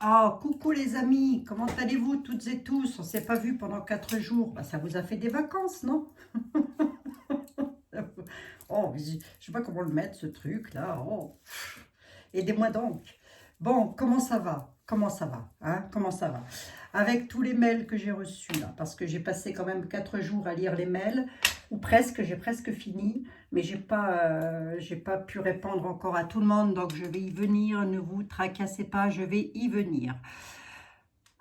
Ah, coucou les amis, comment allez-vous toutes et tous? On ne s'est pas vu pendant 4 jours. Bah, ça vous a fait des vacances, non? Oh, je ne sais pas comment le mettre, ce truc-là. Oh. Aidez-moi donc. Bon, comment ça va? Comment ça va? Hein? Comment ça va? Avec tous les mails que j'ai reçus, là, parce que j'ai passé quand même 4 jours à lire les mails, ou presque, j'ai presque fini, mais j'ai pas pu répondre encore à tout le monde, donc je vais y venir, ne vous tracassez pas, je vais y venir.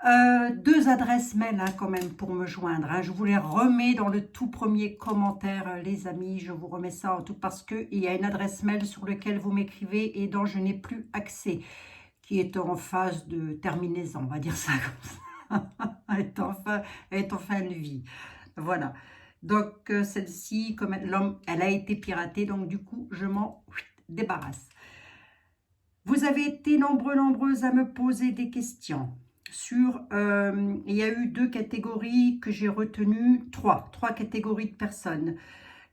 2 adresses mail hein, quand même pour me joindre. Hein. Je vous les remets dans le tout premier commentaire, les amis. Je vous remets ça en tout parce qu'il y a une adresse mail sur laquelle vous m'écrivez et dont je n'ai plus accès, qui est en phase de terminaison, on va dire ça comme ça. Elle est en fin de vie. Voilà. Donc, celle-ci, comme elle a été piratée, donc du coup, je m'en débarrasse. Vous avez été nombreuses à me poser des questions. Il y a eu 2 catégories que j'ai retenues, 3 catégories de personnes.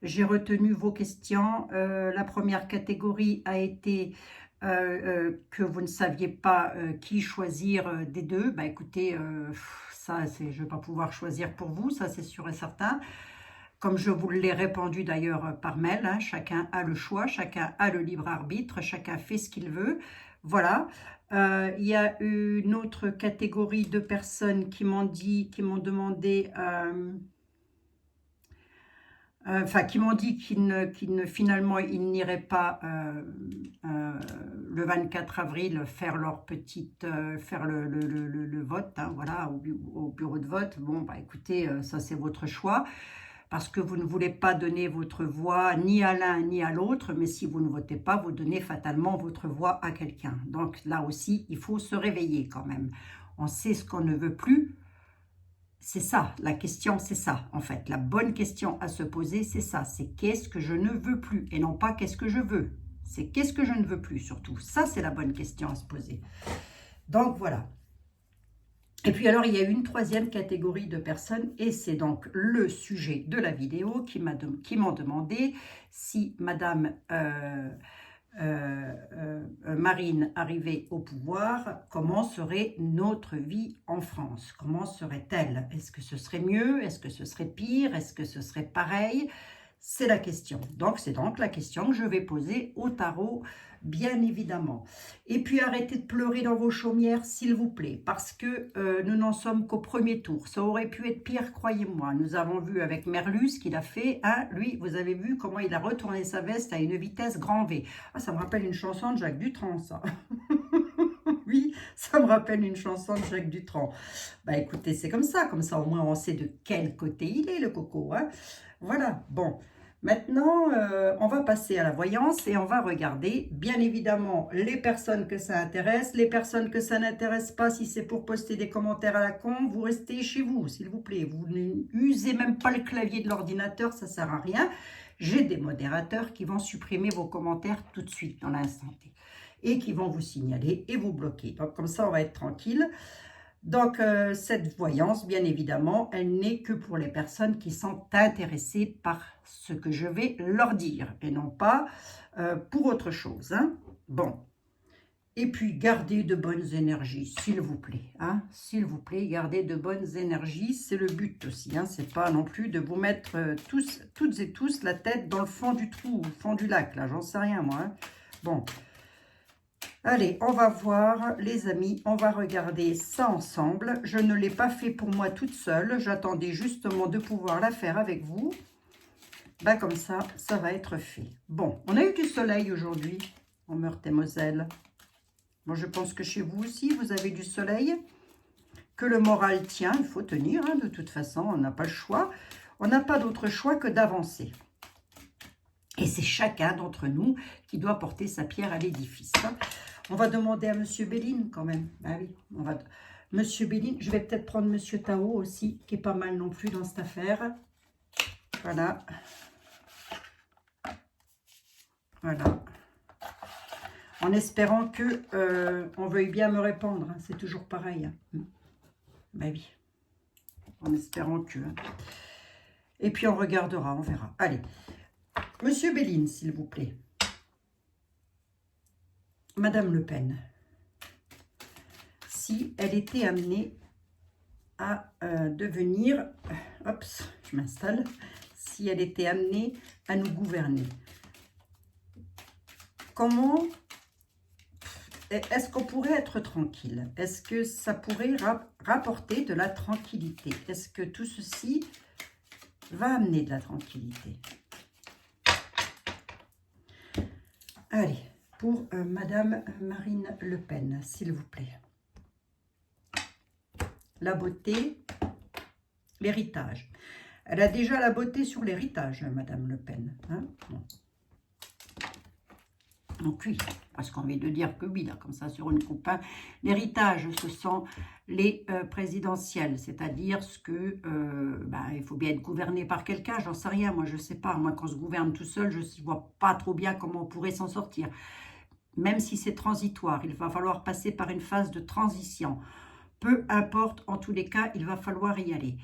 J'ai retenu vos questions. La première catégorie a été que vous ne saviez pas qui choisir des deux. Bah écoutez, ça, je ne vais pas pouvoir choisir pour vous, ça c'est sûr et certain. Comme je vous l'ai répondu d'ailleurs par mail, hein, chacun a le choix, chacun a le libre arbitre, chacun fait ce qu'il veut. Voilà. Il y a une autre catégorie de personnes qui m'ont demandé, qui m'ont dit finalement, ils n'iraient pas le 24 avril faire leur petite, faire le vote, hein, voilà, au bureau de vote. Bon, bah écoutez, ça c'est votre choix. Parce que vous ne voulez pas donner votre voix ni à l'un ni à l'autre, mais si vous ne votez pas, vous donnez fatalement votre voix à quelqu'un. Donc là aussi, il faut se réveiller quand même. On sait ce qu'on ne veut plus. C'est ça, la question, c'est ça, en fait. La bonne question à se poser, c'est ça. C'est qu'est-ce que je ne veux plus et non pas qu'est-ce que je veux. C'est qu'est-ce que je ne veux plus surtout. Ça, c'est la bonne question à se poser. Donc voilà. Et puis alors, il y a une 3e catégorie de personnes, et c'est donc le sujet de la vidéo qui m'ont demandé si Madame Marine arrivait au pouvoir, comment serait notre vie en France? Comment serait-elle? Est-ce que ce serait mieux? Est-ce que ce serait pire? Est-ce que ce serait pareil? C'est la question. Donc, c'est donc la question que je vais poser au tarot, bien évidemment. Et puis, arrêtez de pleurer dans vos chaumières, s'il vous plaît, parce que nous n'en sommes qu'au premier tour. Ça aurait pu être pire, croyez-moi. Nous avons vu avec Merlus ce qu'il a fait. Hein, lui, vous avez vu comment il a retourné sa veste à une vitesse grand V. Ah, ça me rappelle une chanson de Jacques Dutronc, ça. Oui, ça me rappelle une chanson de Jacques Dutronc. Bah écoutez, c'est comme ça au moins on sait de quel côté il est, le coco. Hein. Voilà, bon. Maintenant, on va passer à la voyance et on va regarder, bien évidemment, les personnes que ça intéresse, les personnes que ça n'intéresse pas. Si c'est pour poster des commentaires à la con, vous restez chez vous, s'il vous plaît. Vous n'usez même pas le clavier de l'ordinateur, ça ne sert à rien. J'ai des modérateurs qui vont supprimer vos commentaires tout de suite, dans l'instant T, et qui vont vous signaler et vous bloquer. Donc, comme ça, on va être tranquille. Donc, cette voyance, bien évidemment, elle n'est que pour les personnes qui sont intéressées par ce que je vais leur dire et non pas pour autre chose. Hein. Bon. Et puis, gardez de bonnes énergies, s'il vous plaît. Hein. S'il vous plaît, gardez de bonnes énergies. C'est le but aussi. Hein. C'est pas non plus de vous mettre toutes et tous la tête dans le fond du trou, au fond du lac. Là, j'en sais rien, moi. Hein. Bon. Allez, on va voir, les amis, on va regarder ça ensemble. Je ne l'ai pas fait pour moi toute seule. J'attendais justement de pouvoir la faire avec vous. Ben, comme ça, ça va être fait. Bon, on a eu du soleil aujourd'hui en Meurthe-et-Moselle. Bon, je pense que chez vous aussi, vous avez du soleil. Que le moral tient, il faut tenir. Hein, de toute façon, on n'a pas le choix. On n'a pas d'autre choix que d'avancer. Et c'est chacun d'entre nous qui doit porter sa pierre à l'édifice. On va demander à Monsieur Béline quand même. Ah oui, on va... Monsieur Béline, je vais peut-être prendre Monsieur Tao aussi, qui est pas mal non plus dans cette affaire. Voilà. Voilà. En espérant que on veuille bien me répondre. Hein. C'est toujours pareil. Hein. Ben oui. En espérant que... Hein. Et puis on regardera, on verra. Allez. Monsieur Béline, s'il vous plaît. Madame Le Pen. si elle était amenée à devenir, hop, je m'installe, si elle était amenée à nous gouverner. Comment est-ce qu'on pourrait être tranquille? Est-ce que ça pourrait rapporter de la tranquillité? Est-ce que tout ceci va amener de la tranquillité? Allez, pour Madame Marine Le Pen, s'il vous plaît. La beauté, l'héritage. Elle a déjà la beauté sur l'héritage, Madame Le Pen. Hein, bon. Donc oui, parce qu'on vient de dire que oui, là, comme ça, sur une coupe. L'héritage, ce sont les présidentielles, c'est-à-dire ce que, il faut bien être gouverné par quelqu'un, j'en sais rien, moi je sais pas. Moi, quand on se gouverne tout seul, je ne vois pas trop bien comment on pourrait s'en sortir. Même si c'est transitoire, il va falloir passer par une phase de transition. Peu importe, en tous les cas, il va falloir y aller.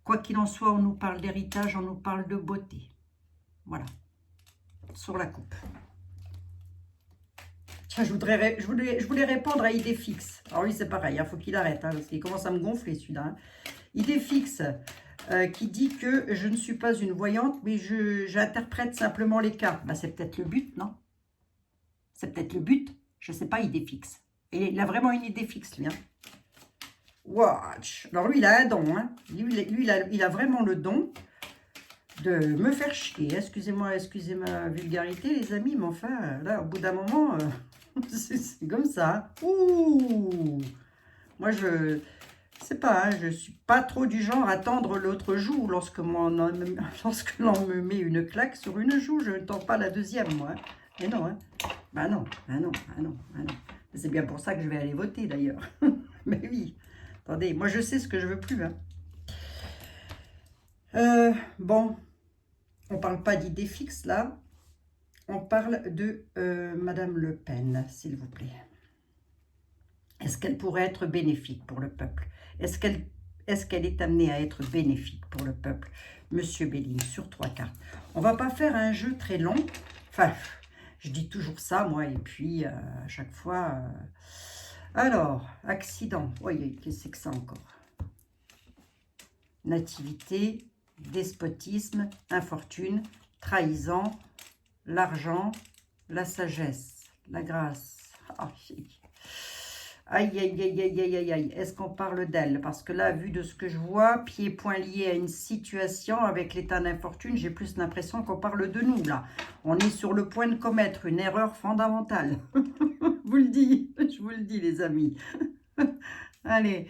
Quoi qu'il en soit, on nous parle d'héritage, on nous parle de beauté. Voilà, sur la coupe. Tiens, je voulais répondre à Idéfix. Alors lui, c'est pareil, il faut qu'il arrête, parce qu'il commence à me gonfler, celui-là. Hein. Idéfix, qui dit que je ne suis pas une voyante, mais j'interprète simplement les cartes. Ben, c'est peut-être le but, non? C'est peut-être le but. Je ne sais pas, Idéfix. Et il a vraiment une idée fixe, lui. Hein. Watch. Alors lui, il a un don. Hein. Lui, il a vraiment le don de me faire chier. Excusez-moi ma vulgarité, les amis, mais enfin, là, au bout d'un moment, c'est comme ça. Hein. Ouh. Moi, je sais pas, hein, je suis pas trop du genre à tendre l'autre joue. Lorsque l'on me met une claque sur une joue, je ne tends pas la deuxième, moi. Hein. Mais non, hein. Bah non. C'est bien pour ça que je vais aller voter, d'ailleurs. Mais oui. Attendez, moi je sais ce que je veux plus. Hein. Bon, on parle pas d'idée fixe là. On parle de Madame Le Pen, s'il vous plaît. Est-ce qu'elle pourrait être bénéfique pour le peuple? Est-ce qu'elle est amenée à être bénéfique pour le peuple? Monsieur Béline, sur 3 cartes. On va pas faire un jeu très long. Enfin, je dis toujours ça, moi, et puis à chaque fois... Alors, accident. Oui, qu'est-ce que c'est que ça encore? Nativité, despotisme, infortune, trahison, l'argent, la sagesse, la grâce. Aïe, aïe, aïe, aïe, aïe, aïe, aïe. Est-ce qu'on parle d'elle? Parce que là, vu de ce que je vois, pieds et poings liés à une situation avec l'état d'infortune, j'ai plus l'impression qu'on parle de nous, là. On est sur le point de commettre une erreur fondamentale. Je vous le dis, les amis. Allez,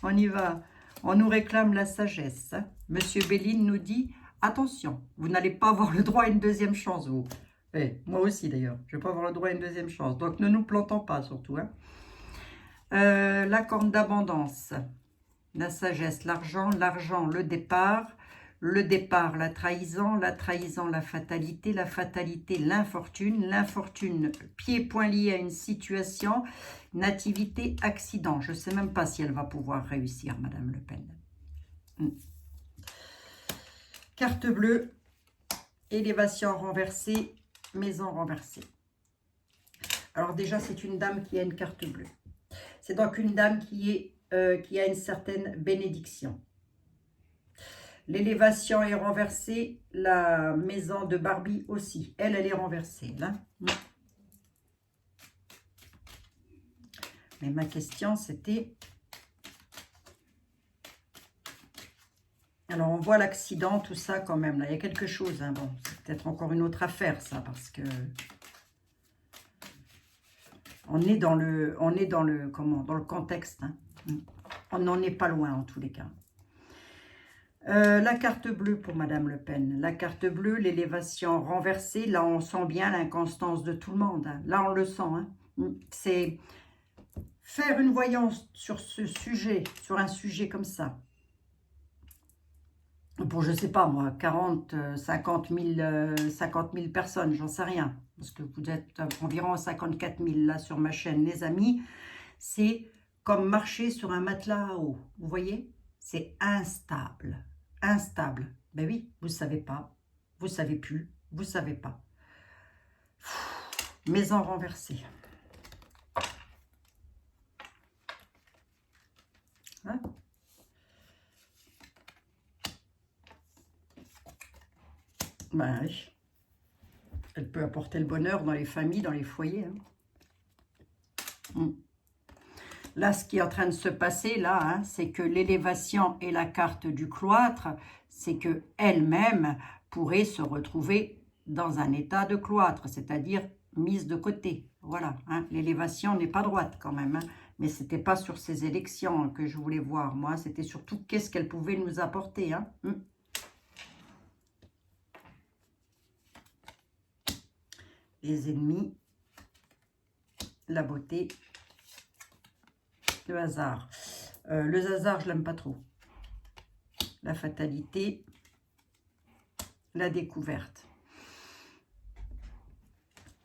on y va. On nous réclame la sagesse. Hein. Monsieur Béline nous dit, attention, vous n'allez pas avoir le droit à une deuxième chance, vous. Moi aussi, d'ailleurs. Je ne vais pas avoir le droit à une deuxième chance. Donc, ne nous plantons pas, surtout. Hein. La corne d'abondance, la sagesse, l'argent, le départ, la trahison, la fatalité, l'infortune, pieds et poings liés à une situation, nativité, accident. Je ne sais même pas si elle va pouvoir réussir, Madame Le Pen. Carte bleue, élévation renversée, maison renversée. Alors déjà, c'est une dame qui a une carte bleue. C'est donc une dame qui a une certaine bénédiction. L'élévation est renversée, la maison de Barbie aussi. Elle est renversée. Là. Mais ma question, c'était... Alors, on voit l'accident, tout ça quand même. Là, il y a quelque chose. Hein. Bon, c'est peut-être encore une autre affaire, ça, parce que... On est dans le contexte. Hein. On n'en est pas loin en tous les cas. La carte bleue pour Madame Le Pen. La carte bleue, l'élévation renversée. Là, on sent bien l'inconstance de tout le monde. Hein. Là, on le sent. Hein. C'est faire une voyance sur ce sujet, sur un sujet comme ça. Pour, je ne sais pas moi, 40, 50 000 personnes, j'en sais rien. Parce que vous êtes environ 54 000 là sur ma chaîne, les amis. C'est comme marcher sur un matelas à eau. Vous voyez? C'est instable. Instable. Ben oui, vous ne savez pas. Vous ne savez plus. Vous ne savez pas. Maison renversée. Hein? Ben oui. Elle peut apporter le bonheur dans les familles, dans les foyers. Hein. Là, ce qui est en train de se passer, là, hein, c'est que l'élévation et la carte du cloître, c'est qu'elle-même pourrait se retrouver dans un état de cloître, c'est-à-dire mise de côté. Voilà, hein. L'élévation n'est pas droite quand même, hein, mais ce n'était pas sur ces élections que je voulais voir, moi. C'était surtout qu'est-ce qu'elle pouvait nous apporter. Hein. Les ennemis, la beauté, le hasard. Le hasard, je l'aime pas trop. La fatalité, la découverte.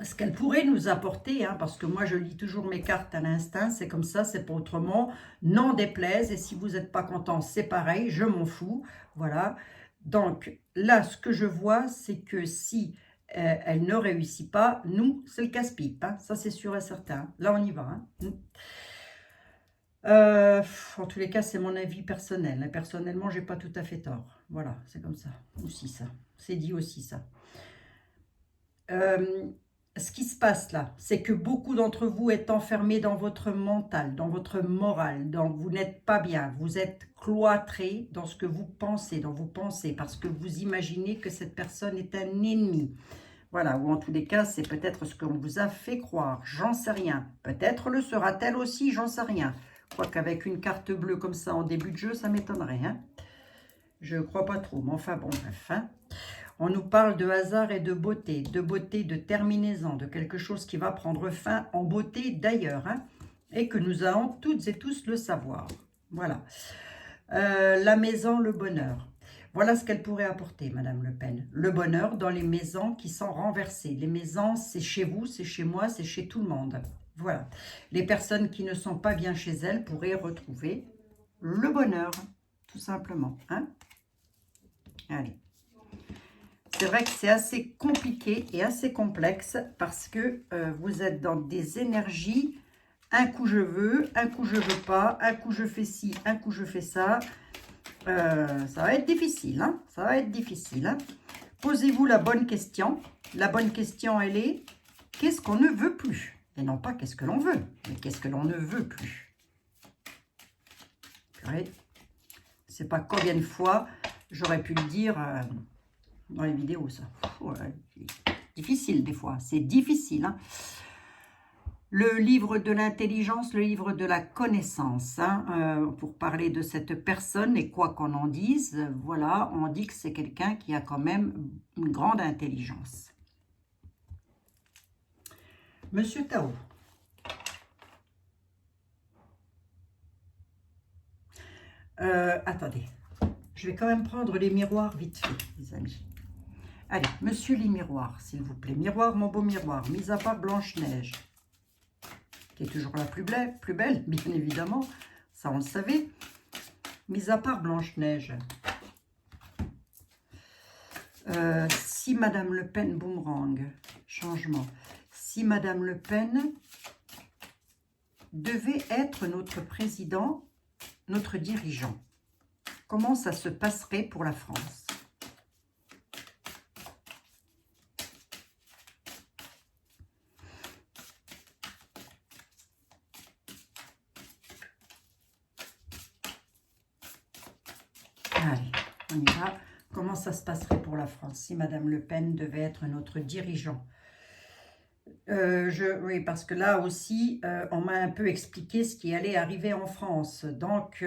Ce qu'elle pourrait nous apporter, hein, parce que moi je lis toujours mes cartes à l'instinct, c'est comme ça, c'est pas autrement, n'en déplaise, et si vous n'êtes pas content, c'est pareil, je m'en fous, voilà. Donc là, ce que je vois, c'est que si elle ne réussit pas, nous, c'est le casse-pipe, hein, ça c'est sûr et certain, là on y va. Hein. En tous les cas, c'est mon avis personnel, hein. Personnellement, j'ai pas tout à fait tort, voilà, c'est comme ça, aussi ça, c'est dit aussi ça. Ce qui se passe là, c'est que beaucoup d'entre vous êtes enfermés dans votre mental, dans votre morale, vous n'êtes pas bien, vous êtes cloîtrés dans ce que vous pensez, dans vos pensées, parce que vous imaginez que cette personne est un ennemi. Voilà, ou en tous les cas, c'est peut-être ce qu'on vous a fait croire, j'en sais rien. Peut-être le sera-t-elle aussi, j'en sais rien. Quoiqu'avec une carte bleue comme ça en début de jeu, ça m'étonnerait. Hein, je ne crois pas trop, mais enfin bon, bref. Hein. On nous parle de hasard et de beauté, de terminaison, de quelque chose qui va prendre fin en beauté d'ailleurs, hein, et que nous allons toutes et tous le savoir. Voilà. La maison, le bonheur. Voilà ce qu'elle pourrait apporter, Madame Le Pen. Le bonheur dans les maisons qui sont renversées. Les maisons, c'est chez vous, c'est chez moi, c'est chez tout le monde. Voilà. Les personnes qui ne sont pas bien chez elles pourraient retrouver le bonheur, tout simplement. Hein? Allez. C'est vrai que c'est assez compliqué et assez complexe parce que vous êtes dans des énergies, un coup je veux pas, un coup je fais ci, un coup je fais ça. Ça va être difficile, hein, ça va être difficile. Hein. Posez-vous la bonne question. La bonne question, elle est, qu'est-ce qu'on ne veut plus? Et non pas qu'est-ce que l'on veut, mais qu'est-ce que l'on ne veut plus. Je sais pas combien de fois j'aurais pu le dire... dans les vidéos, ça. Ouais, difficile des fois, c'est difficile. Hein. Le livre de l'intelligence, le livre de la connaissance, hein, pour parler de cette personne, et quoi qu'on en dise, voilà, on dit que c'est quelqu'un qui a quand même une grande intelligence. Monsieur Tao. Attendez, je vais quand même prendre les miroirs vite fait, les amis. Allez, monsieur les miroirs, s'il vous plaît. Miroir, mon beau miroir, mis à part Blanche-Neige, qui est toujours la plus belle, bien évidemment, ça on le savait. Mis à part Blanche-Neige, si Madame Le Pen, boomerang, changement, si Madame Le Pen devait être notre président, notre dirigeant, comment ça se passerait pour la France? Allez, on y va. Comment ça se passerait pour la France si Madame Le Pen devait être notre dirigeant? Oui, parce que là aussi, on m'a un peu expliqué ce qui allait arriver en France. Donc,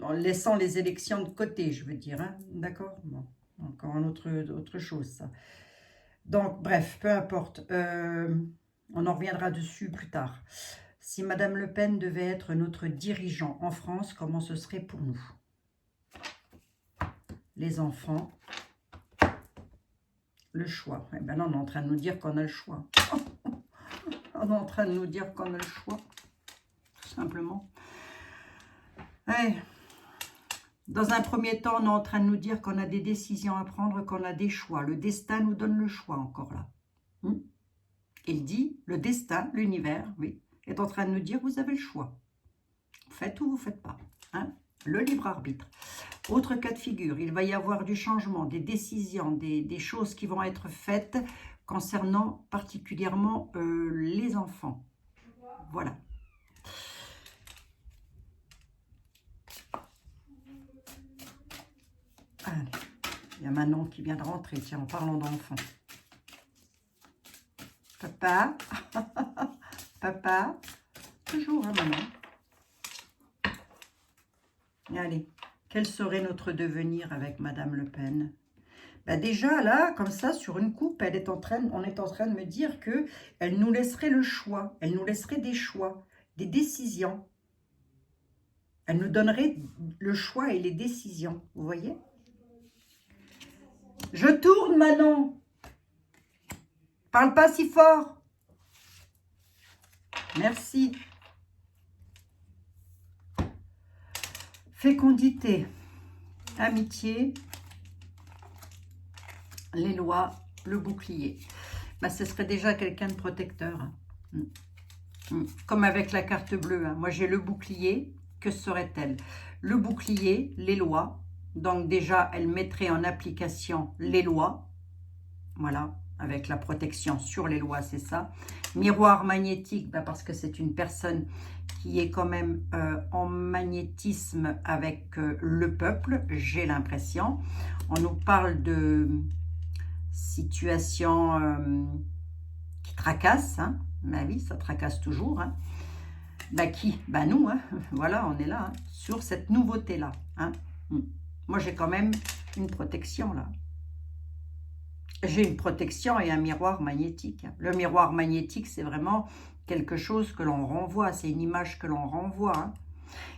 en laissant les élections de côté, je veux dire. Hein, d'accord? Bon, encore autre chose, ça. Donc, bref, peu importe. On en reviendra dessus plus tard. Si Madame Le Pen devait être notre dirigeant en France, comment ce serait pour nous? Les enfants, le choix. Eh ben là, on est en train de nous dire qu'on a le choix. On est en train de nous dire qu'on a le choix, tout simplement. Ouais. Dans un premier temps, on est en train de nous dire qu'on a des décisions à prendre, qu'on a des choix. Le destin nous donne le choix encore là. Il dit, le destin, l'univers, oui, est en train de nous dire, vous avez le choix. Faites ou vous ne faites pas. Hein? Le libre arbitre. Autre cas de figure, il va y avoir du changement, des décisions, des choses qui vont être faites concernant particulièrement les enfants. Voilà. Allez, il y a Manon qui vient de rentrer, tiens, en parlant d'enfants. Papa, papa, toujours, hein, Manon. Allez, quel serait notre devenir avec Madame Le Pen? Ben déjà, là, comme ça, sur une coupe, on est en train de me dire qu'elle nous laisserait le choix. Elle nous laisserait des choix, des décisions. Elle nous donnerait le choix et les décisions. Vous voyez? Je tourne, Manon. Parle pas si fort. Merci. Fécondité, amitié, les lois, le bouclier. Ben, ce serait déjà quelqu'un de protecteur. Comme avec la carte bleue. Hein. Moi, j'ai le bouclier. Que serait-elle? Le bouclier, les lois. Donc déjà, elle mettrait en application les lois. Voilà, avec la protection sur les lois, c'est ça. Miroir magnétique, ben parce que c'est une personne qui est quand même en magnétisme avec le peuple, j'ai l'impression. On nous parle de situation qui tracasse. Hein. Ben oui, ça tracasse toujours. Hein. Ben qui? Ben nous, hein. Voilà, on est là, hein, sur cette nouveauté-là. Hein. Moi, j'ai quand même une protection, là. J'ai une protection et un miroir magnétique. Le miroir magnétique, c'est vraiment quelque chose que l'on renvoie, c'est une image que l'on renvoie. Hein.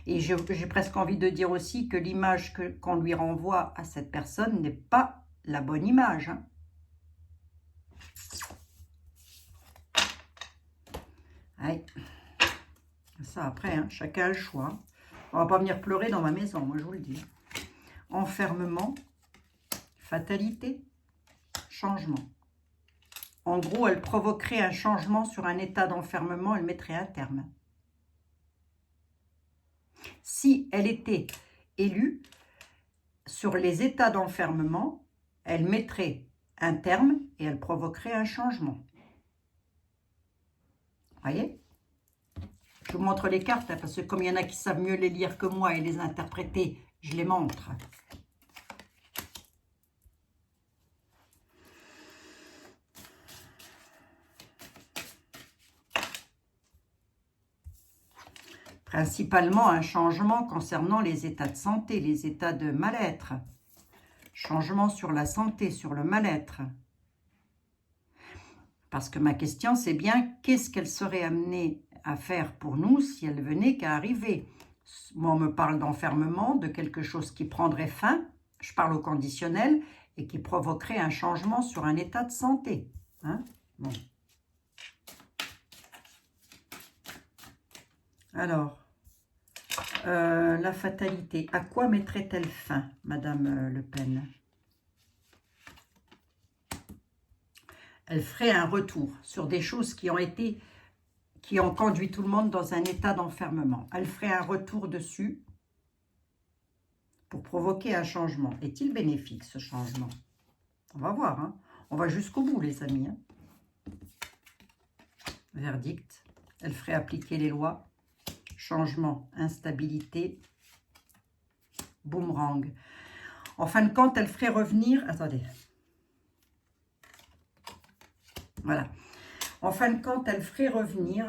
Et j'ai presque envie de dire aussi que l'image qu'on lui renvoie à cette personne n'est pas la bonne image. Hein. Ouais. Ça, après, hein, chacun a le choix. On va pas venir pleurer dans ma maison, moi je vous le dis. Enfermement, fatalité, changement. En gros, elle provoquerait un changement sur un état d'enfermement, elle mettrait un terme. Si elle était élue, sur les états d'enfermement, elle mettrait un terme et elle provoquerait un changement. Voyez? Je vous montre les cartes, hein, parce que comme il y en a qui savent mieux les lire que moi et les interpréter, je les montre. Principalement un changement concernant les états de santé, les états de mal-être. Changement sur la santé, sur le mal-être. Parce que ma question, c'est bien, qu'est-ce qu'elle serait amenée à faire pour nous si elle venait qu'à arriver? Moi, on me parle d'enfermement, de quelque chose qui prendrait fin, je parle au conditionnel, et qui provoquerait un changement sur un état de santé. Hein? Bon. Alors, la fatalité, à quoi mettrait-elle fin, Madame Le Pen? Elle ferait un retour sur des choses qui ont conduit tout le monde dans un état d'enfermement. Elle ferait un retour dessus pour provoquer un changement. Est-il bénéfique, ce changement? On va voir. Hein. On va jusqu'au bout, les amis. Hein. Verdict. Elle ferait appliquer les lois. Changement, instabilité, boomerang. En fin de compte, elle ferait revenir... Attendez. Voilà. En fin de compte, elle ferait revenir...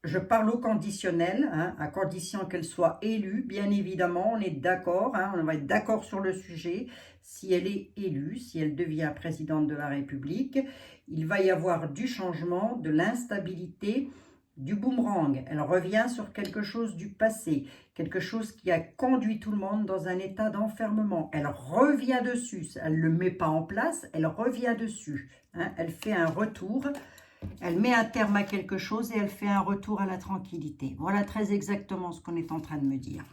je parle au conditionnel, hein, à condition qu'elle soit élue. Bien évidemment, on est d'accord, hein, on va être d'accord sur le sujet. Si elle est élue, si elle devient présidente de la République, il va y avoir du changement, de l'instabilité, du boomerang. Elle revient sur quelque chose du passé, quelque chose qui a conduit tout le monde dans un état d'enfermement. Elle revient dessus, elle ne le met pas en place, elle revient dessus. Hein, elle fait un retour. Elle met un terme à quelque chose et elle fait un retour à la tranquillité. Voilà très exactement ce qu'on est en train de me dire.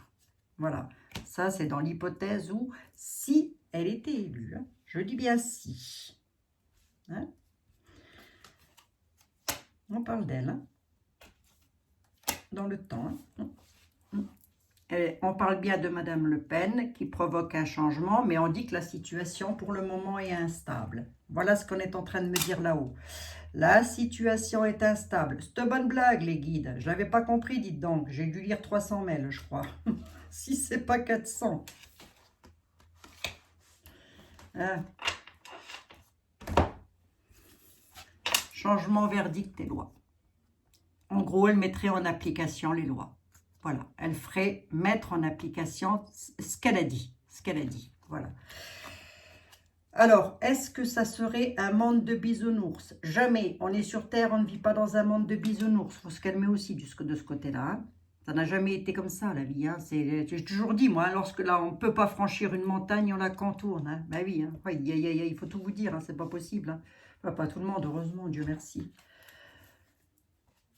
Voilà, ça c'est dans l'hypothèse où si elle était élue, hein, je dis bien si. Hein, on parle d'elle. Hein. dans le temps. Et on parle bien de Madame Le Pen qui provoque un changement, mais on dit que la situation pour le moment est instable. Voilà ce qu'on est en train de me dire là-haut. La situation est instable. C'est une bonne blague, les guides. Je l'avais pas compris, dites donc. J'ai dû lire 300 mails, je crois. Si c'est pas 400. Hein? Changement, verdict et loi. En gros, elle mettrait en application les lois. Voilà, elle ferait mettre en application ce qu'elle a dit. Ce qu'elle a dit, voilà. Alors, est-ce que ça serait un monde de bisounours? Jamais. On est sur Terre, on ne vit pas dans un monde de bisounours. Il faut se calmer aussi de ce côté-là. Hein. Ça n'a jamais été comme ça, la vie. Hein. J'ai toujours dit, moi, lorsque là, on ne peut pas franchir une montagne, on la contourne. Hein. Ben oui, hein. Ouais, il faut tout vous dire, hein. C'est pas possible. Hein. Enfin, pas tout le monde, heureusement, Dieu merci.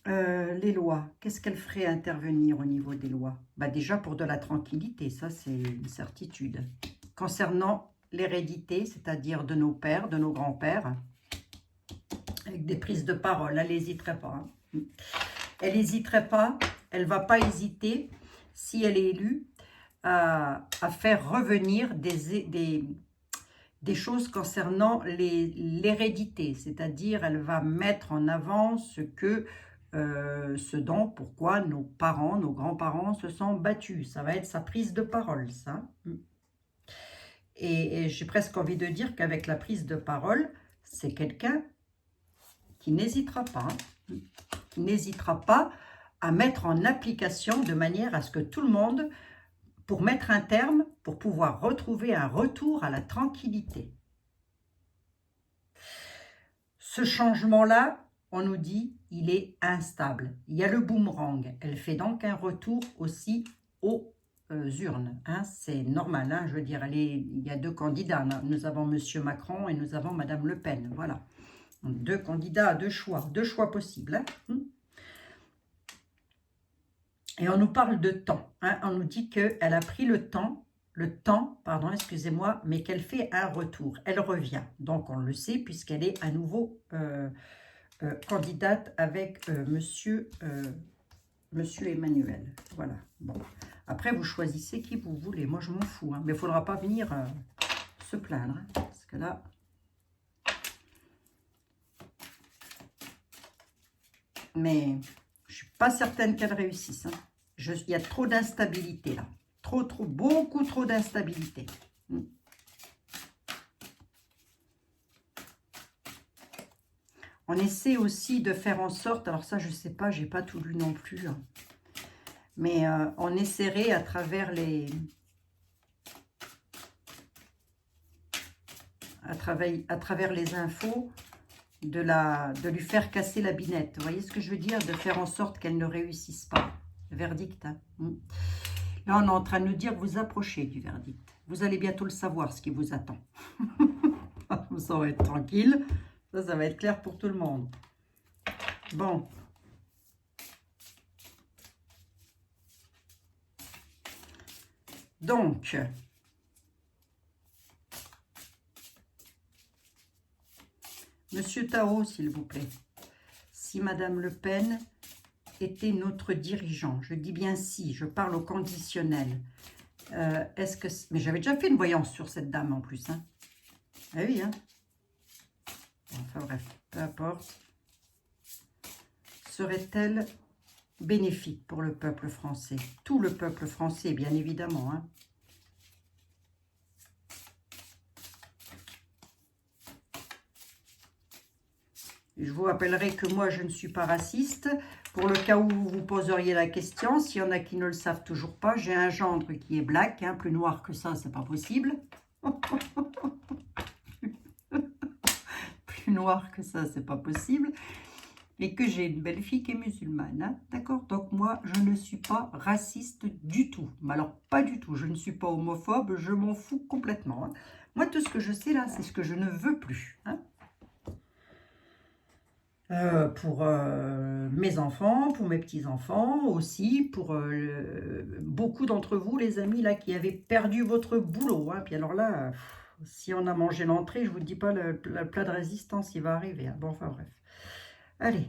Les lois, qu'est-ce qu'elle ferait intervenir au niveau des lois? Bah déjà pour de la tranquillité, ça c'est une certitude. Concernant l'hérédité, c'est-à-dire de nos pères, de nos grands-pères, avec des prises de parole, elle n'hésiterait pas. Hein. Elle n'hésiterait pas, elle ne va pas hésiter, si elle est élue, à faire revenir des choses concernant l'hérédité, c'est-à-dire elle va mettre en avant ce dont, pourquoi nos parents, nos grands-parents se sont battus. Ça va être sa prise de parole, ça. Et j'ai presque envie de dire qu'avec la prise de parole, c'est quelqu'un qui n'hésitera pas, qui n'hésitera pas à mettre en application de manière à ce que tout le monde, pour mettre un terme, pour pouvoir retrouver un retour à la tranquillité. Ce changement-là, on nous dit, il est instable. Il y a le boomerang. Elle fait donc un retour aussi aux urnes. Hein. C'est normal, hein, je veux dire, il y a deux candidats. Nous avons M. Macron et nous avons Mme Le Pen. Voilà. Deux candidats, deux choix possibles. Hein. Et on nous parle de temps. Hein. On nous dit qu'elle a pris le temps, pardon, excusez-moi, mais qu'elle fait un retour. Elle revient. Donc on le sait puisqu'elle est à nouveau candidate avec monsieur Emmanuel. Voilà. Bon. Après, vous choisissez qui vous voulez. Moi, je m'en fous. Hein. Mais il ne faudra pas venir se plaindre. Hein, parce que là... Mais je ne suis pas certaine qu'elle réussisse. Hein. Il y a trop d'instabilité là. Beaucoup trop d'instabilité. On essaie aussi de faire en sorte, alors ça je ne sais pas, j'ai pas tout lu non plus, hein, mais on essaierait à travers les infos de lui faire casser la binette. Vous voyez ce que je veux dire? De faire en sorte qu'elle ne réussisse pas. Verdict. Hein. Là, on est en train de nous dire que vous approchez du verdict. Vous allez bientôt le savoir, ce qui vous attend. Ça va être tranquille. Ça va être clair pour tout le monde. Bon. Donc, Monsieur Tao, s'il vous plaît, si Madame Le Pen était notre dirigeant, je dis bien si, je parle au conditionnel, est-ce que... Mais j'avais déjà fait une voyance sur cette dame en plus, hein. Ah oui, hein. Enfin bref, peu importe. Serait-elle bénéfique pour le peuple français? Tout le peuple français, bien évidemment, hein. Je vous rappellerai que moi, je ne suis pas raciste. Pour le cas où vous vous poseriez la question, s'il y en a qui ne le savent toujours pas, j'ai un gendre qui est black, hein, plus noir que ça, c'est pas possible. Plus noir que ça, c'est pas possible. Et que j'ai une belle fille qui est musulmane, hein, d'accord? Donc moi, je ne suis pas raciste du tout. Mais alors, pas du tout. Je ne suis pas homophobe, je m'en fous complètement. Hein. Moi, tout ce que je sais là, c'est ce que je ne veux plus, hein. Pour mes enfants, pour mes petits-enfants aussi, pour beaucoup d'entre vous, les amis, là, qui avez perdu votre boulot. Hein. Puis alors là, si on a mangé l'entrée, je vous dis pas, le plat de résistance, il va arriver. Hein. Bon, enfin bref. Allez.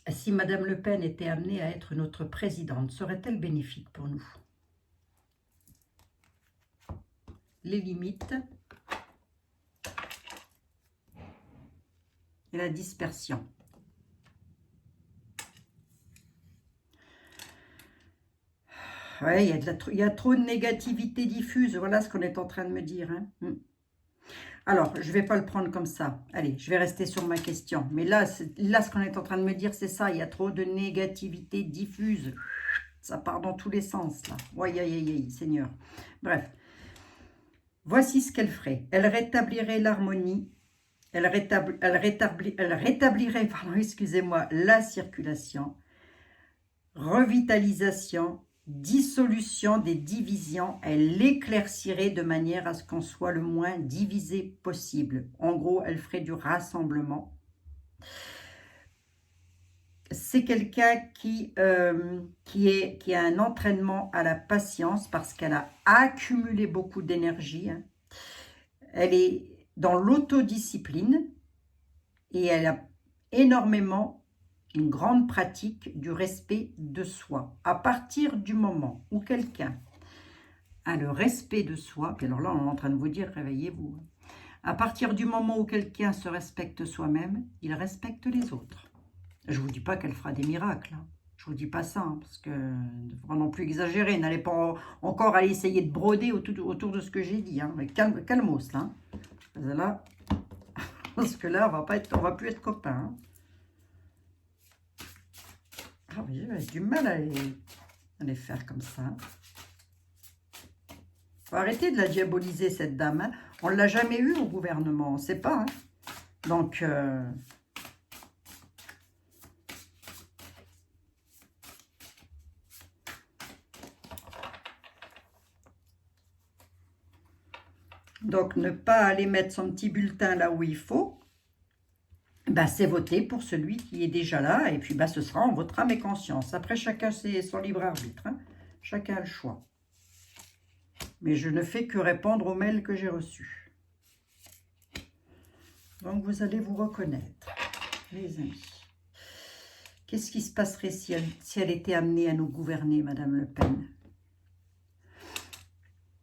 Si Madame Le Pen était amenée à être notre présidente, serait-elle bénéfique pour nous? Les limites et la dispersion. Ouais, il y a trop de négativité diffuse. Voilà ce qu'on est en train de me dire. Hein. Alors, je ne vais pas le prendre comme ça. Allez, je vais rester sur ma question. Mais là ce qu'on est en train de me dire, c'est ça. Il y a trop de négativité diffuse. Ça part dans tous les sens, là. Ouais, aïe, aïe, aïe, Seigneur. Bref. Voici ce qu'elle ferait. Elle rétablirait l'harmonie. Elle rétablirait, pardon, excusez-moi, la circulation. Revitalisation. Dissolution des divisions, elle l'éclaircirait de manière à ce qu'on soit le moins divisé possible. En gros, elle ferait du rassemblement. C'est quelqu'un qui a un entraînement à la patience parce qu'elle a accumulé beaucoup d'énergie. Hein. Elle est dans l'autodiscipline et elle a énormément une grande pratique du respect de soi. À partir du moment où quelqu'un a le respect de soi, puis alors là on est en train de vous dire réveillez-vous, à partir du moment où quelqu'un se respecte soi-même, il respecte les autres. Je ne vous dis pas qu'elle fera des miracles, hein. Je ne vous dis pas ça, hein, parce que ne faut pas non plus exagérer, n'allez pas encore aller essayer de broder autour de ce que j'ai dit, hein. Mais calmos là, là, parce que là on va plus être copains. Hein. Ah oui, j'ai du mal à les faire comme ça. Faut arrêter de la diaboliser, cette dame. Hein. On ne l'a jamais eue au gouvernement, on ne sait pas. Hein. Donc, ne pas aller mettre son petit bulletin là où il faut. Ben, c'est voter pour celui qui est déjà là, et puis ben, ce sera, on votera mes consciences. Après, chacun c'est son libre arbitre, hein. Chacun a le choix. Mais je ne fais que répondre aux mails que j'ai reçus. Donc, vous allez vous reconnaître, les amis. Qu'est-ce qui se passerait si elle était amenée à nous gouverner, Madame Le Pen?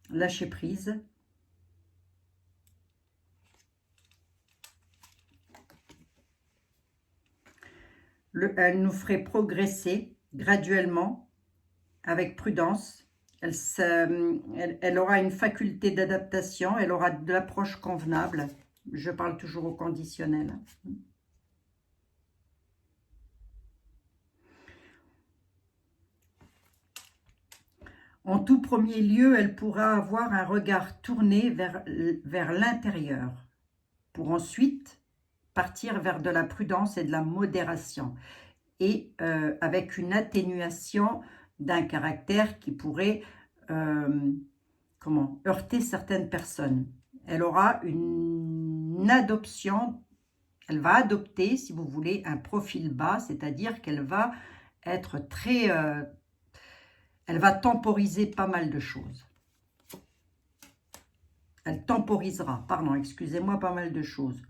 Lâcher prise. Elle nous ferait progresser graduellement, avec prudence. Elle aura une faculté d'adaptation, elle aura de l'approche convenable. Je parle toujours au conditionnel. En tout premier lieu, elle pourra avoir un regard tourné vers l'intérieur, pour ensuite partir vers de la prudence et de la modération, et avec une atténuation d'un caractère qui pourrait heurter certaines personnes. Elle aura une adoption, elle va adopter, si vous voulez, un profil bas, c'est-à-dire qu'elle va être très... elle va temporiser pas mal de choses. Elle temporisera, pardon, excusez-moi, pas mal de choses.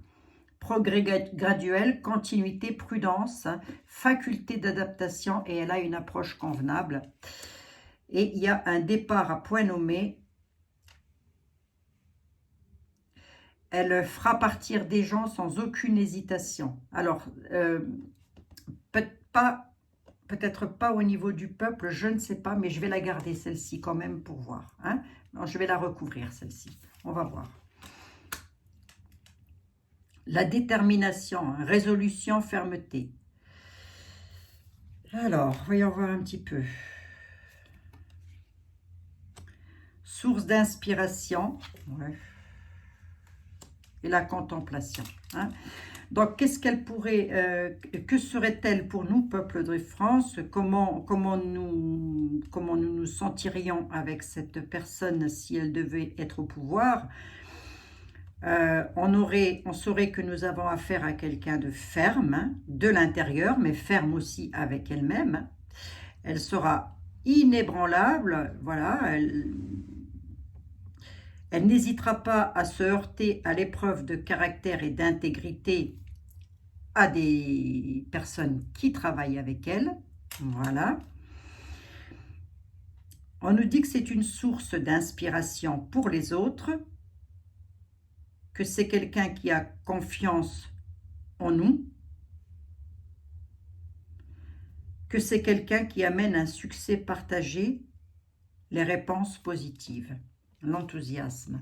Progrès graduel, continuité, prudence, faculté d'adaptation, et elle a une approche convenable. Et il y a un départ à point nommé. Elle fera partir des gens sans aucune hésitation. Alors, peut-être pas au niveau du peuple, je ne sais pas, mais je vais la garder celle-ci quand même pour voir. Hein. Non, je vais la recouvrir celle-ci, on va voir. La détermination, résolution, fermeté. Alors, voyons voir un petit peu. Source d'inspiration, ouais. Et la contemplation. Hein. Donc, qu'est-ce qu'elle pourrait, que serait-elle pour nous, peuple de France? Comment nous sentirions avec cette personne si elle devait être au pouvoir? On saurait que nous avons affaire à quelqu'un de ferme, hein, de l'intérieur, mais ferme aussi avec elle-même. Elle sera inébranlable, voilà, elle n'hésitera pas à se heurter à l'épreuve de caractère et d'intégrité à des personnes qui travaillent avec elle. Voilà. On nous dit que c'est une source d'inspiration pour les autres, que c'est quelqu'un qui a confiance en nous, que c'est quelqu'un qui amène un succès partagé, les réponses positives, l'enthousiasme.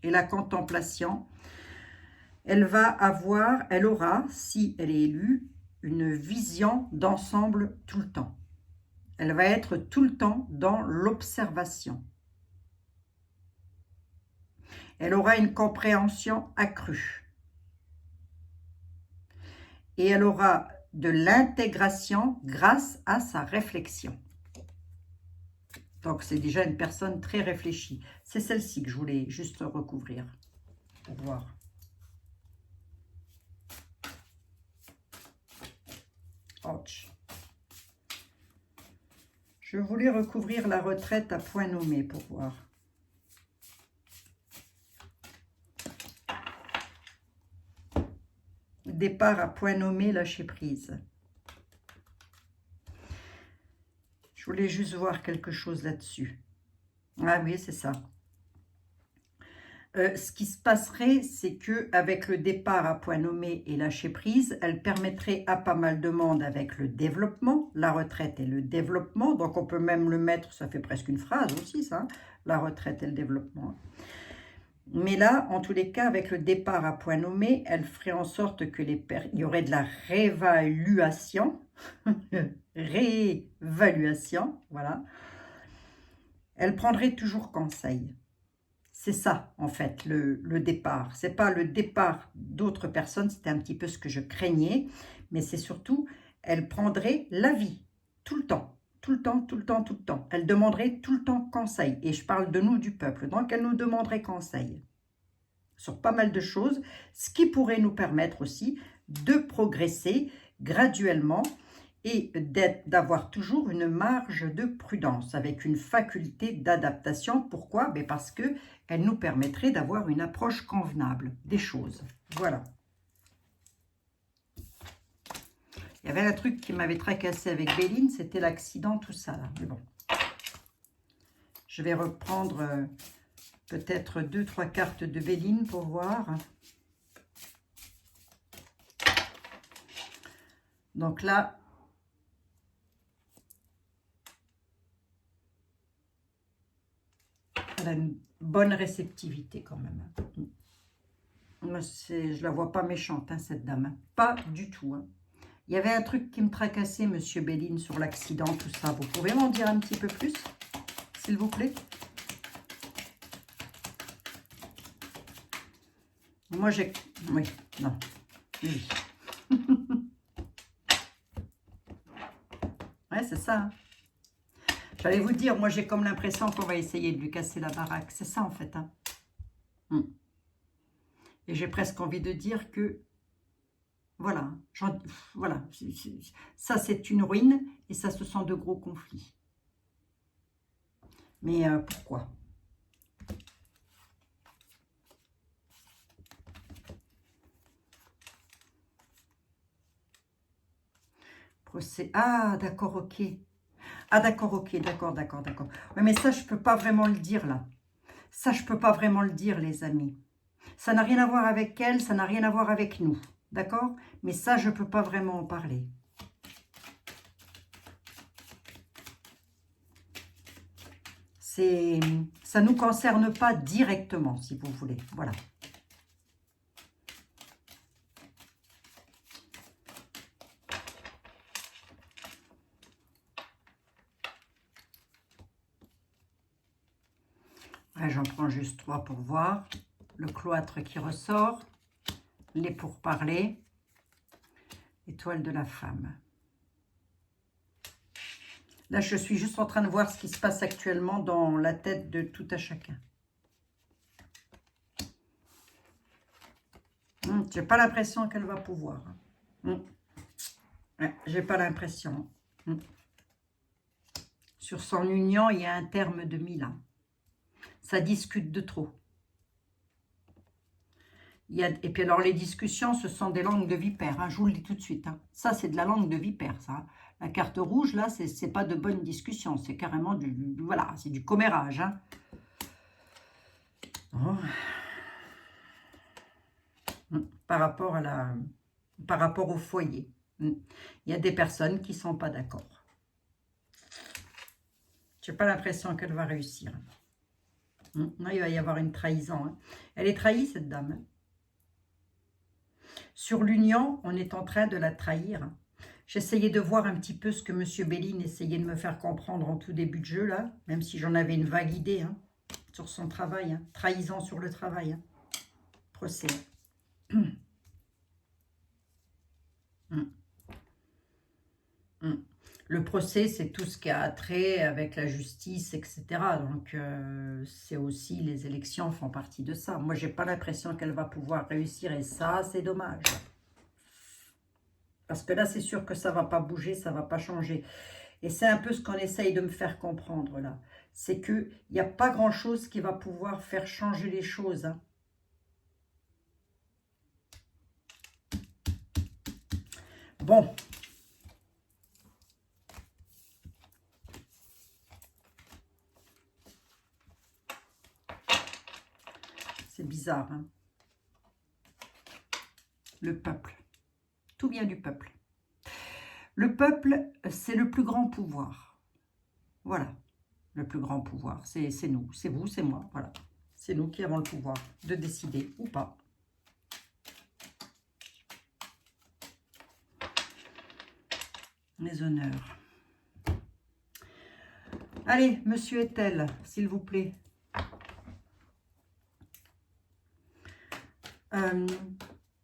Et la contemplation, elle aura, si elle est élue, une vision d'ensemble tout le temps. Elle va être tout le temps dans l'observation. Elle aura une compréhension accrue. Et elle aura de l'intégration grâce à sa réflexion. Donc, c'est déjà une personne très réfléchie. C'est celle-ci que je voulais juste recouvrir pour voir. Ouch. Je voulais recouvrir la retraite à point nommé pour voir. Départ à point nommé, lâcher prise. Je voulais juste voir quelque chose là-dessus. Ah oui, c'est ça. Ce qui se passerait, c'est que avec le départ à point nommé et lâcher prise, elle permettrait à pas mal de monde avec le développement, la retraite et le développement. Donc on peut même le mettre, ça fait presque une phrase aussi ça, la retraite et le développement. Mais là, en tous les cas, avec le départ à point nommé, elle ferait en sorte que il y aurait de la réévaluation, voilà. Elle prendrait toujours conseil. C'est ça, en fait, le départ. Ce n'est pas le départ d'autres personnes, c'était un petit peu ce que je craignais, mais c'est surtout, elle prendrait l'avis, tout le temps, tout le temps, tout le temps, tout le temps. Elle demanderait tout le temps conseil, et je parle de nous, du peuple, donc elle nous demanderait conseil sur pas mal de choses, ce qui pourrait nous permettre aussi de progresser graduellement et d'avoir toujours une marge de prudence avec une faculté d'adaptation. Pourquoi? Parce qu'elle nous permettrait d'avoir une approche convenable des choses. Voilà. Il y avait un truc qui m'avait tracassé avec Béline, c'était l'accident, tout ça. Là. Mais bon, je vais reprendre peut-être 2-3 cartes de Béline pour voir. Donc là, elle a une bonne réceptivité quand même. Moi, je la vois pas méchante, hein, cette dame. Hein. Pas du tout. Hein. Il y avait un truc qui me tracassait, monsieur Béline, sur l'accident, tout ça. Vous pouvez m'en dire un petit peu plus, s'il vous plaît? Moi, j'ai... Oui, non. Oui. Ouais, c'est ça. Hein. J'allais vous dire, moi, j'ai comme l'impression qu'on va essayer de lui casser la baraque. C'est ça, en fait. Hein. Et j'ai presque envie de dire que... Voilà, voilà. Ça, c'est une ruine et ça, ce sont de gros conflits. Mais pourquoi? Procès. Ah, d'accord, ok. Ah, d'accord, ok, d'accord. Oui, mais ça, je ne peux pas vraiment le dire, là. Ça, je ne peux pas vraiment le dire, les amis. Ça n'a rien à voir avec elle, ça n'a rien à voir avec nous. D'accord? Mais ça, je ne peux pas vraiment en parler. Ça ne nous concerne pas directement, si vous voulez. Voilà. J'en prends juste 3 pour voir. Le cloître qui ressort. Les pourparlers. Étoile de la femme. Là, je suis juste en train de voir ce qui se passe actuellement dans la tête de tout à chacun. J'ai pas l'impression qu'elle va pouvoir. J'ai pas l'impression. Sur son union, il y a un terme de 1000 ans. Ça discute de trop. Et puis alors, les discussions, ce sont des langues de vipère, hein, je vous le dis tout de suite. Hein. Ça, c'est de la langue de vipère, ça. Hein. La carte rouge, là, c'est pas de bonne discussion. C'est carrément voilà, c'est du commérage. Hein. Oh. Par rapport au foyer. Il y a des personnes qui ne sont pas d'accord. Je n'ai pas l'impression qu'elle va réussir. Non, il va y avoir une trahison. Hein. Elle est trahie, cette dame. Hein. Sur l'union, on est en train de la trahir. Hein. J'essayais de voir un petit peu ce que M. Béline essayait de me faire comprendre en tout début de jeu, là, même si j'en avais une vague idée hein, sur son travail. Hein. Trahison sur le travail. Hein. Procès. Le procès, c'est tout ce qui a trait avec la justice, etc. Donc, c'est aussi, les élections font partie de ça. Moi, j'ai pas l'impression qu'elle va pouvoir réussir et ça, c'est dommage. Parce que là, c'est sûr que ça va pas bouger, ça va pas changer. Et c'est un peu ce qu'on essaye de me faire comprendre, là. C'est qu'il n'y a pas grand-chose qui va pouvoir faire changer les choses. Hein. Bon. C'est bizarre, hein. Le peuple. Tout vient du peuple. Le peuple, c'est le plus grand pouvoir. Voilà. Le plus grand pouvoir, c'est nous. C'est vous, c'est moi. Voilà. C'est nous qui avons le pouvoir de décider ou pas. Les honneurs. Allez, monsieur Etel, s'il vous plaît.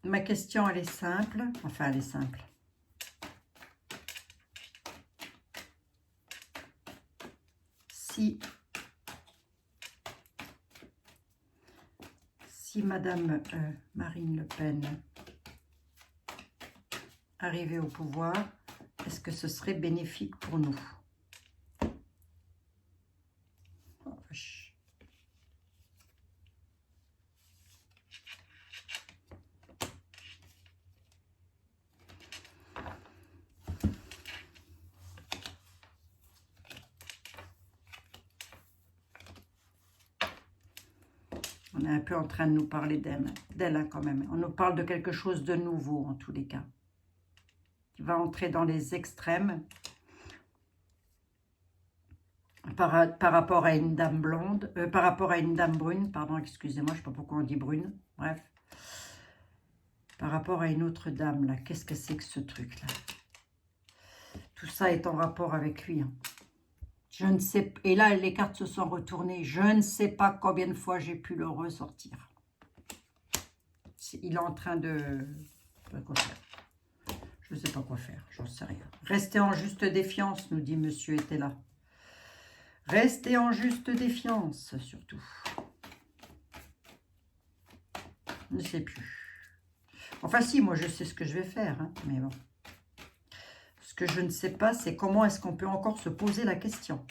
Ma question, elle est simple. Enfin, elle est simple. Si Madame Marine Le Pen arrivait au pouvoir, est-ce que ce serait bénéfique pour nous? Oh, vache. On est un peu en train de nous parler d'elle hein, quand même. On nous parle de quelque chose de nouveau en tous les cas. Qui va entrer dans les extrêmes. Par rapport à une dame blonde. Par rapport à une dame brune. Pardon, excusez-moi, je ne sais pas pourquoi on dit brune. Bref. Par rapport à une autre dame là. Qu'est-ce que c'est que ce truc là? Tout ça est en rapport avec lui. Hein. Je ne sais, et là, les cartes se sont retournées. Je ne sais pas combien de fois j'ai pu le ressortir. Il est en train de... Quoi faire. Je ne sais pas quoi faire, j'en sais rien. Restez en juste défiance, nous dit monsieur Etela. Restez en juste défiance, surtout. Je ne sais plus. Enfin si, moi je sais ce que je vais faire, hein, mais bon. Ce que je ne sais pas, c'est comment est-ce qu'on peut encore se poser la question.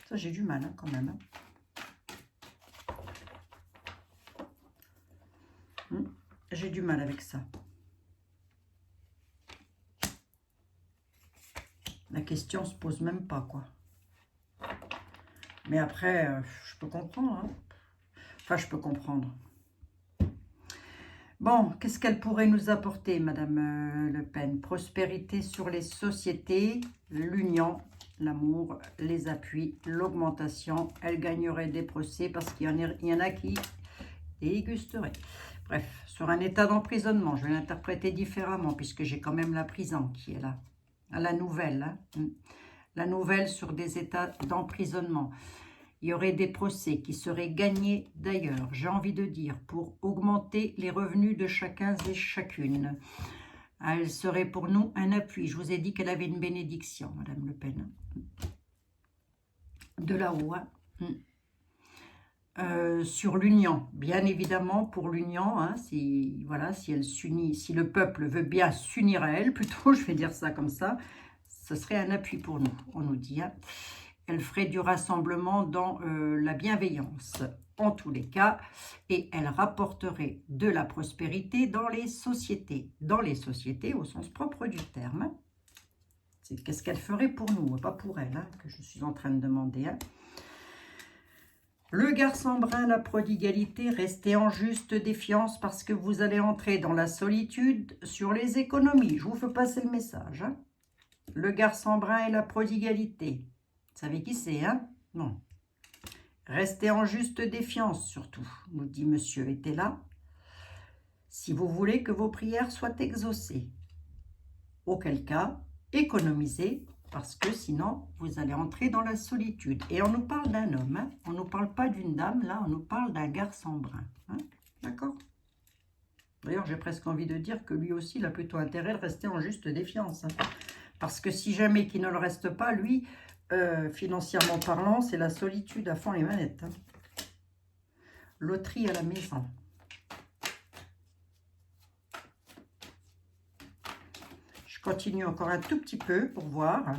Ça, j'ai du mal, hein, quand même. Hein. J'ai du mal avec ça. La question se pose même pas, quoi. Mais après, je peux comprendre. Hein. Enfin, je peux comprendre. Bon, qu'est-ce qu'elle pourrait nous apporter, Madame Le Pen? Prospérité sur les sociétés, l'union, l'amour, les appuis, l'augmentation. Elle gagnerait des procès parce qu'il y en a qui dégusteraient. Bref, sur un état d'emprisonnement, je vais l'interpréter différemment puisque j'ai quand même la prison qui est là. À la nouvelle, hein. La nouvelle sur des états d'emprisonnement. Il y aurait des procès qui seraient gagnés d'ailleurs, j'ai envie de dire, pour augmenter les revenus de chacun et chacune. Elle serait pour nous un appui. Je vous ai dit qu'elle avait une bénédiction, Madame Le Pen. De là-haut. Hein. Sur l'union, bien évidemment, pour l'union, hein, si elle s'unit, si le peuple veut bien s'unir à elle, plutôt, je vais dire ça comme ça, ce serait un appui pour nous, on nous dit. Hein. Elle ferait du rassemblement dans la bienveillance. en tous les cas, et elle rapporterait de la prospérité dans les sociétés au sens propre du terme. C'est qu'est-ce qu'elle ferait pour nous, pas pour elle, hein, que je suis en train de demander. Hein. Le garçon brun, la prodigalité, restez en juste défiance parce que vous allez entrer dans la solitude sur les économies. Je vous fais passer le message. Hein. Le garçon brun et la prodigalité. Vous savez qui c'est, hein? Non. Restez en juste défiance surtout, nous dit Monsieur était là, si vous voulez que vos prières soient exaucées. Auquel cas, économisez, parce que sinon, vous allez entrer dans la solitude. Et on nous parle d'un homme, hein? On ne nous parle pas d'une dame, là, on nous parle d'un garçon brun. Hein? D'accord? D'ailleurs, j'ai presque envie de dire que lui aussi, il a plutôt intérêt de rester en juste défiance. Hein? Parce que si jamais qu'il ne le reste pas, lui, financièrement parlant, c'est la solitude à fond les manettes. Hein. Loterie à la maison. Je continue encore un tout petit peu pour voir.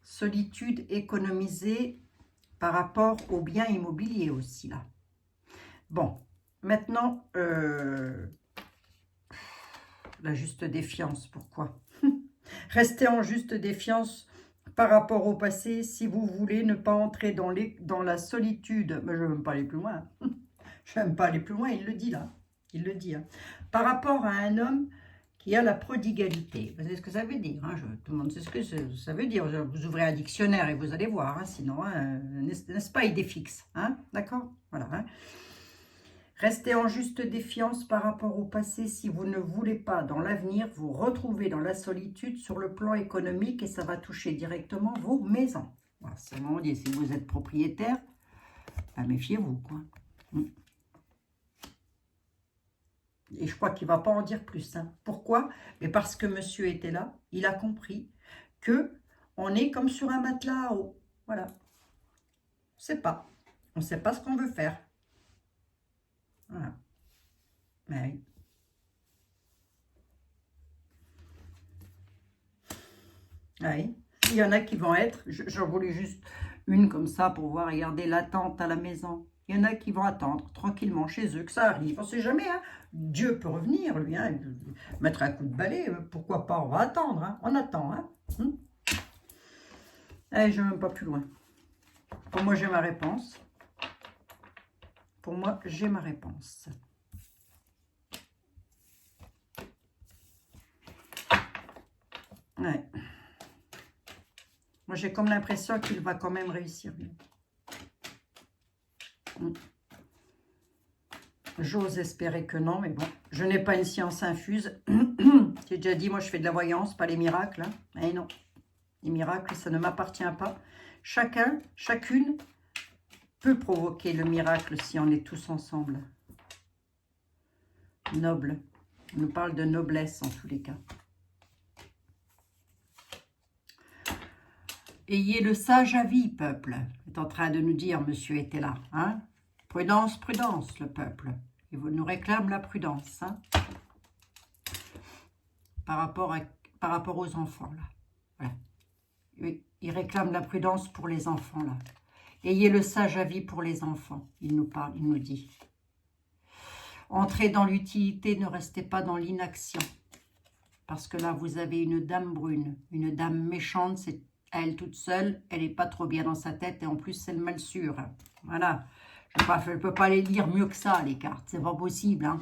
Solitude économisée par rapport aux biens immobiliers aussi, là. Bon, maintenant, la juste défiance, pourquoi? Restez en juste défiance par rapport au passé si vous voulez ne pas entrer dans la solitude. Mais je ne veux même pas aller plus loin. Je ne veux même pas aller plus loin, il le dit là. Il le dit. Hein. Par rapport à un homme qui a la prodigalité. Vous savez ce que ça veut dire. Hein, tout le monde sait ce que ça veut dire. Vous ouvrez un dictionnaire et vous allez voir. Hein, sinon, hein, n'est-ce pas idée fixe. Hein, d'accord? Voilà. Hein. Restez en juste défiance par rapport au passé si vous ne voulez pas, dans l'avenir, vous retrouver dans la solitude sur le plan économique et ça va toucher directement vos maisons. Voilà, c'est vraiment dit, si vous êtes propriétaire, ben méfiez-vous, quoi. Et je crois qu'il ne va pas en dire plus. Hein. Pourquoi? Mais parce que monsieur était là, il a compris que on est comme sur un matelas à eau. Voilà. On ne sait pas. On ne sait pas ce qu'on veut faire. Voilà. Oui. Oui. Il y en a qui vont être, j'en voulais juste une comme ça pour voir, regarder l'attente à la maison. Il y en a qui vont attendre tranquillement chez eux, que ça arrive. On ne sait jamais, hein. Dieu peut revenir, lui, hein, mettre un coup de balai, pourquoi pas, on va attendre, hein. On attend. Hein. Allez, je ne vais même pas plus loin. Pour moi, j'ai ma réponse. Pour moi, j'ai ma réponse. Ouais. Moi, j'ai comme l'impression qu'il va quand même réussir. J'ose espérer que non, mais bon. Je n'ai pas une science infuse. J'ai déjà dit, moi, je fais de la voyance, pas les miracles. Hein. Eh non, les miracles, ça ne m'appartient pas. Chacun, chacune peut provoquer le miracle si on est tous ensemble. Noble. On nous parle de noblesse en tous les cas. Ayez le sage avis, peuple, est en train de nous dire, monsieur était là. Hein? Prudence, prudence, le peuple. Il nous réclame la prudence. Hein? Par rapport aux enfants, là. Voilà. Oui, il réclame la prudence pour les enfants, là. Ayez le sage avis pour les enfants, il nous parle, il nous dit. Entrez dans l'utilité, ne restez pas dans l'inaction. Parce que là, vous avez une dame brune, une dame méchante, c'est elle toute seule, elle n'est pas trop bien dans sa tête et en plus, c'est le mal sûr. Voilà. Je ne peux pas les lire mieux que ça, les cartes. C'est pas possible. Hein.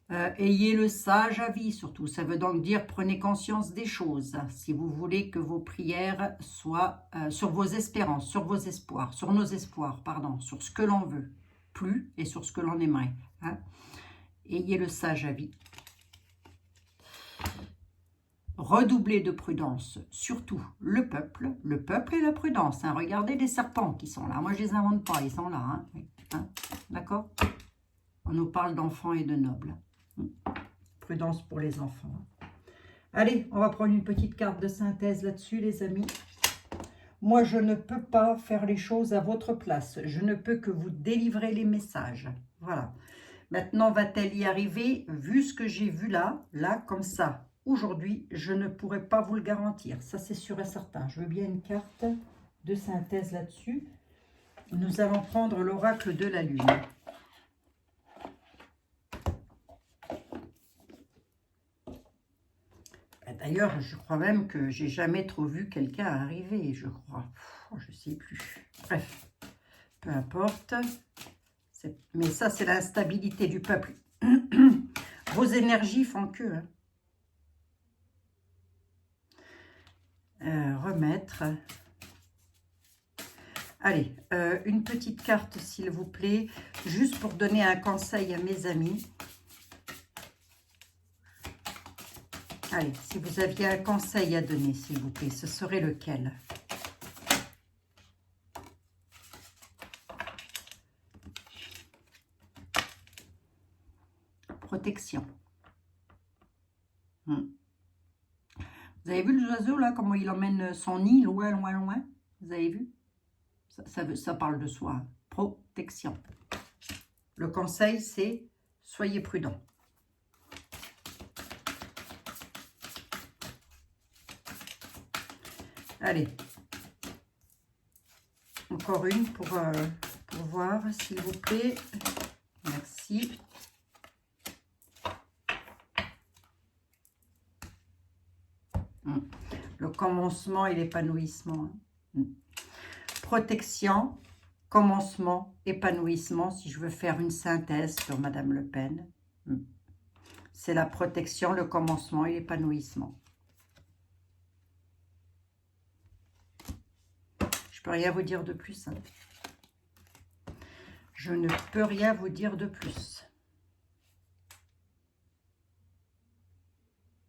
Ayez le sage avis, surtout. Ça veut donc dire, prenez conscience des choses. Si vous voulez que vos prières soient sur vos espérances, sur vos espoirs, sur nos espoirs, pardon, sur ce que l'on veut, plus, et sur ce que l'on aimerait. Hein. Ayez le sage avis. Redoublez de prudence, surtout le peuple et la prudence. Hein. Regardez les serpents qui sont là. Moi, je ne les invente pas, ils sont là. Hein. Hein. D'accord? On nous parle d'enfants et de nobles. Prudence pour les enfants. Allez, on va prendre une petite carte de synthèse là-dessus, les amis. Moi, je ne peux pas faire les choses à votre place. Je ne peux que vous délivrer les messages. Voilà. Maintenant, va-t-elle y arriver? Vu ce que j'ai vu là, comme ça. Aujourd'hui, je ne pourrais pas vous le garantir. Ça, c'est sûr et certain. Je veux bien une carte de synthèse là-dessus. Nous allons prendre l'oracle de la Lune. D'ailleurs, je crois même que j'ai jamais trop vu quelqu'un arriver, je crois. Je ne sais plus. Bref, peu importe. Mais ça, c'est l'instabilité du peuple. Vos énergies font que... remettre. Allez, une petite carte, s'il vous plaît, juste pour donner un conseil à mes amis. Allez, si vous aviez un conseil à donner, s'il vous plaît, ce serait lequel? Protection. Vous avez vu l'oiseau, là, comment il emmène son nid loin, loin, loin? Vous avez vu? Ça parle de soi. Protection. Le conseil, c'est soyez prudents. Allez. Encore une pour voir, s'il vous plaît. Merci. Le commencement et l'épanouissement. Protection, commencement, épanouissement, si je veux faire une synthèse sur Madame Le Pen. C'est la protection, le commencement et l'épanouissement. Je ne peux rien vous dire de plus. Je ne peux rien vous dire de plus.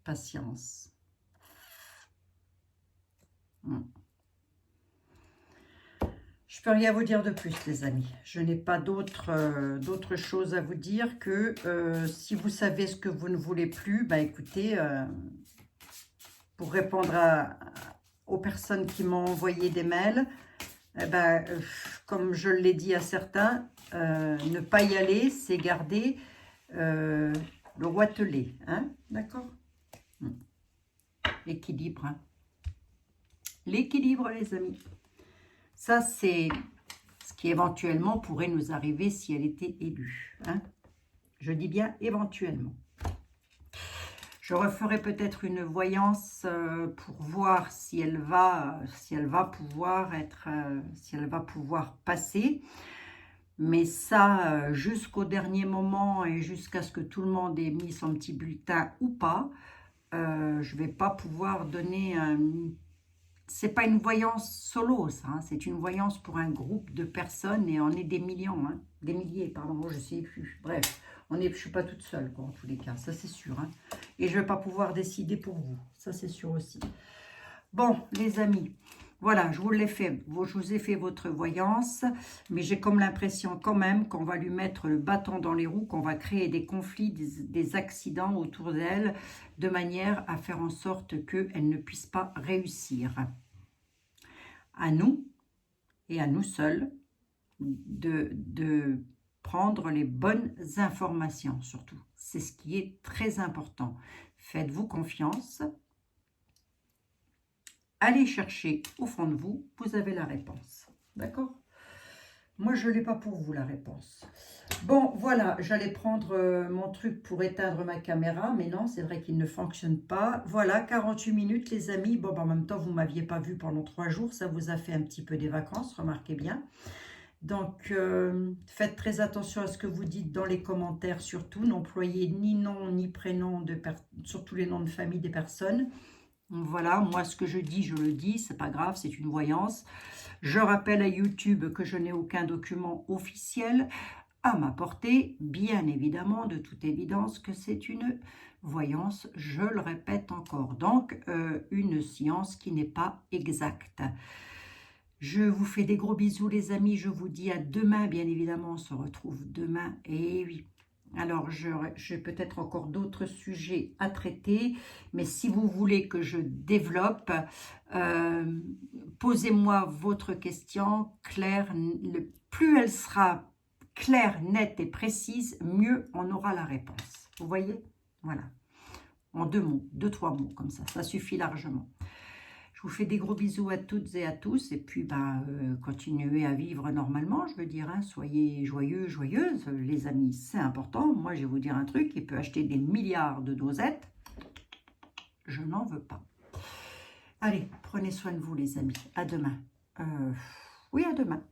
Patience. Je peux rien vous dire de plus, les amis. Je n'ai pas d'autre chose à vous dire que si vous savez ce que vous ne voulez plus, bah écoutez, pour répondre aux personnes qui m'ont envoyé des mails, comme je l'ai dit à certains, ne pas y aller, c'est garder le roitelet. Hein, d'accord? L'équilibre. Hein. L'équilibre, les amis. Ça, c'est ce qui éventuellement pourrait nous arriver si elle était élue. Hein. Je dis bien éventuellement. Je referai peut-être une voyance pour voir si elle va pouvoir passer. Mais ça, jusqu'au dernier moment et jusqu'à ce que tout le monde ait mis son petit bulletin ou pas, je ne vais pas pouvoir donner un... C'est pas une voyance solo, ça. Hein, c'est une voyance pour un groupe de personnes et on est des millions, hein, des milliers, pardon, je ne sais plus. Bref, je ne suis pas toute seule, quoi, en tous les cas, ça c'est sûr. Hein, et je ne vais pas pouvoir décider pour vous, ça c'est sûr aussi. Bon, les amis, voilà, je vous ai fait votre voyance, mais j'ai comme l'impression quand même qu'on va lui mettre le bâton dans les roues, qu'on va créer des conflits, des accidents autour d'elle, de manière à faire en sorte qu'elle ne puisse pas réussir. À nous, et à nous seuls, de prendre les bonnes informations, surtout. C'est ce qui est très important. Faites-vous confiance. Allez chercher au fond de vous, vous avez la réponse. D'accord? Moi, je ne l'ai pas pour vous, la réponse. Bon, voilà, j'allais prendre mon truc pour éteindre ma caméra, mais non, c'est vrai qu'il ne fonctionne pas. Voilà, 48 minutes, les amis. Bon, en même temps, vous ne m'aviez pas vu pendant 3 jours, ça vous a fait un petit peu des vacances, remarquez bien. Donc, faites très attention à ce que vous dites dans les commentaires, surtout. N'employez ni nom, ni prénom, surtout les noms de famille des personnes. Voilà, moi ce que je dis, je le dis, c'est pas grave, c'est une voyance. Je rappelle à YouTube que je n'ai aucun document officiel à m'apporter, bien évidemment, de toute évidence que c'est une voyance, je le répète encore, donc une science qui n'est pas exacte. Je vous fais des gros bisous les amis, je vous dis à demain, bien évidemment, on se retrouve demain, et oui. Alors, j'ai peut-être encore d'autres sujets à traiter, mais si vous voulez que je développe, posez-moi votre question claire. Plus elle sera claire, nette et précise, mieux on aura la réponse. Vous voyez? Voilà. En 2 mots, 2-3 mots comme ça suffit largement. Je vous fais des gros bisous à toutes et à tous. Et puis, continuez à vivre normalement, je veux dire. Hein. Soyez joyeux, joyeuses, les amis. C'est important. Moi, je vais vous dire un truc. Il peut acheter des milliards de dosettes. Je n'en veux pas. Allez, prenez soin de vous, les amis. À demain. Oui, à demain.